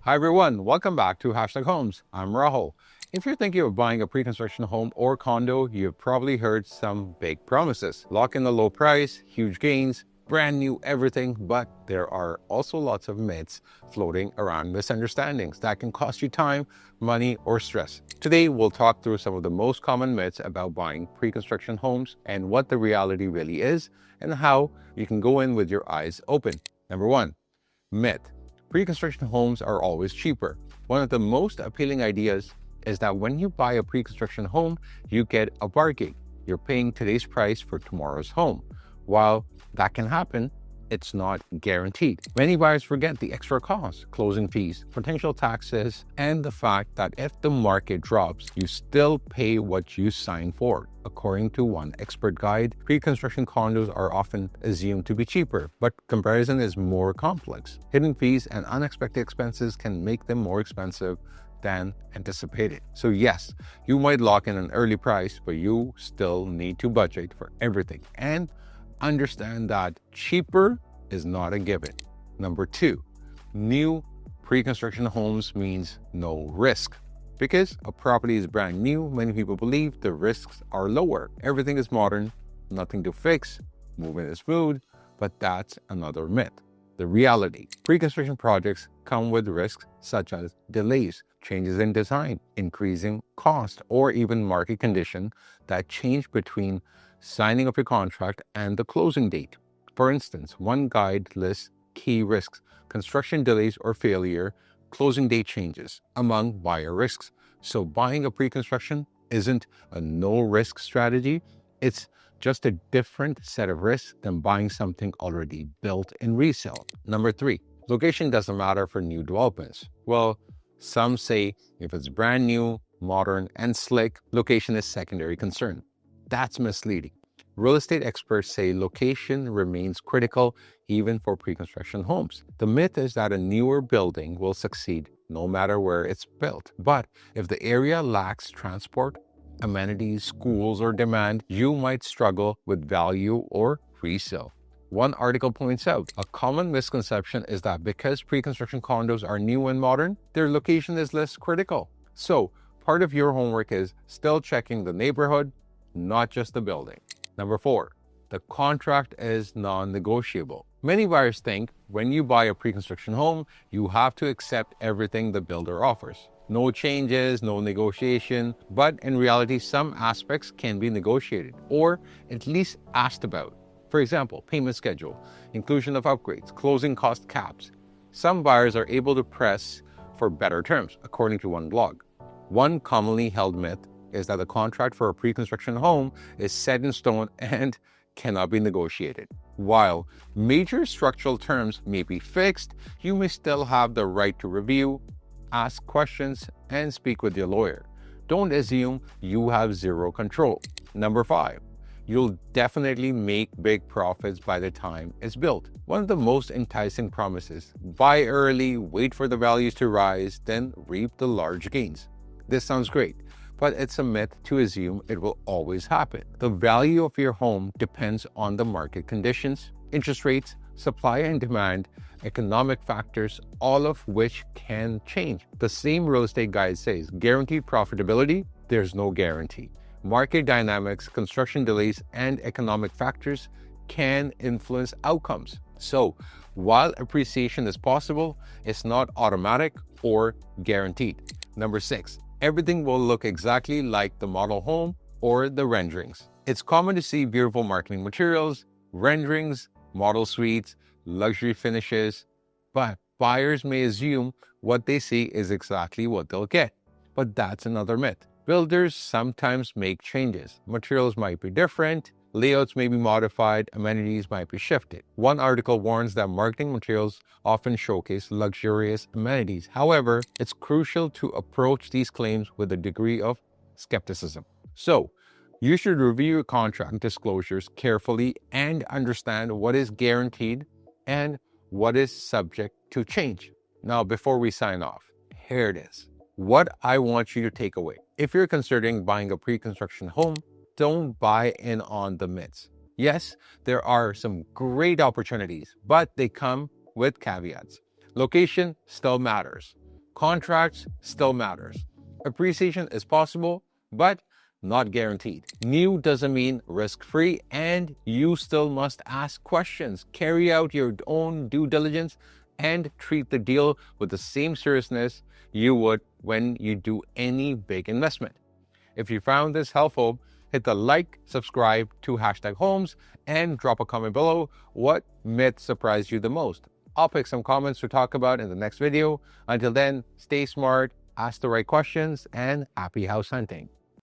Hi everyone, welcome back to Homes. I'm Rahul. If you're thinking of buying a pre-construction home or condo, you've probably heard some big promises. Lock in a low price, huge gains, brand new everything, but there are also lots of myths floating around, misunderstandings that can cost you time, money, or stress. Today, we'll talk through some of the most common myths about buying pre-construction homes and what the reality really is and how you can go in with your eyes open. Number one, myth. Pre-construction homes are always cheaper. One of the most appealing ideas is that when you buy a pre-construction home, you get a bargain. You're paying today's price for tomorrow's home. While that can happen, it's not guaranteed. Many buyers forget the extra costs, closing fees, potential taxes, and the fact that if the market drops, you still pay what you signed for. According to one expert guide, pre-construction condos are often assumed to be cheaper, but comparison is more complex. Hidden fees and unexpected expenses can make them more expensive than anticipated. So yes, you might lock in an early price, but you still need to budget for everything and understand that cheaper is not a given. Number two, new pre-construction homes means no risk. Because a property is brand new, many people believe the risks are lower. Everything is modern, nothing to fix, movement is smooth, but that's another myth. The reality, pre-construction projects come with risks such as delays, changes in design, increasing cost, or even market condition that change between signing of your contract and the closing date. For instance, one guide lists key risks: construction delays or failure, closing date changes, among buyer risks. So buying a pre-construction isn't a no-risk strategy. It's just a different set of risks than buying something already built in resale. Number three, location doesn't matter for new developments. Well, some say if it's brand new, modern, and slick, location is secondary concern. That's misleading. Real estate experts say location remains critical even for pre-construction homes. The myth is that a newer building will succeed no matter where it's built. But if the area lacks transport, amenities, schools, or demand, you might struggle with value or resale. One article points out a common misconception is that because pre-construction condos are new and modern, their location is less critical. So part of your homework is still checking the neighborhood, not just the building. Number four, the contract is non-negotiable. Many buyers think when you buy a pre-construction home, you have to accept everything the builder offers. No changes, no negotiation, but in reality, some aspects can be negotiated or at least asked about. For example, payment schedule, inclusion of upgrades, closing cost caps. Some buyers are able to press for better terms, according to one blog. One commonly held myth is that the contract for a pre-construction home is set in stone and cannot be negotiated. While major structural terms may be fixed, you may still have the right to review, ask questions, and speak with your lawyer. Don't assume you have zero control. Number five, you'll definitely make big profits by the time it's built. One of the most enticing promises: buy early, wait for the values to rise, then reap the large gains. This sounds great, but it's a myth to assume it will always happen. The value of your home depends on the market conditions, interest rates, supply and demand, economic factors, all of which can change. The same real estate guide says, guaranteed profitability, there's no guarantee. Market dynamics, construction delays, and economic factors can influence outcomes. So while appreciation is possible, it's not automatic or guaranteed. Number six, everything will look exactly like the model home or the renderings. It's common to see beautiful marketing materials, renderings, model suites, luxury finishes, but buyers may assume what they see is exactly what they'll get. But that's another myth. Builders sometimes make changes. Materials might be different, layouts may be modified, amenities might be shifted. One article warns that marketing materials often showcase luxurious amenities. However, it's crucial to approach these claims with a degree of skepticism. So, you should review your contract disclosures carefully and understand what is guaranteed and what is subject to change. Now, before we sign off, here it is. What I want you to take away. If you're considering buying a pre-construction home, don't buy in on the myths. Yes, there are some great opportunities, but they come with caveats. Location still matters. Contracts still matters. Appreciation is possible, but not guaranteed. New doesn't mean risk-free, and you still must ask questions, carry out your own due diligence, and treat the deal with the same seriousness you would when you do any big investment. If you found this helpful, hit the like, subscribe to #Homes, and drop a comment below what myth surprised you the most. I'll pick some comments to talk about in the next video. Until then, stay smart, ask the right questions, and happy house hunting.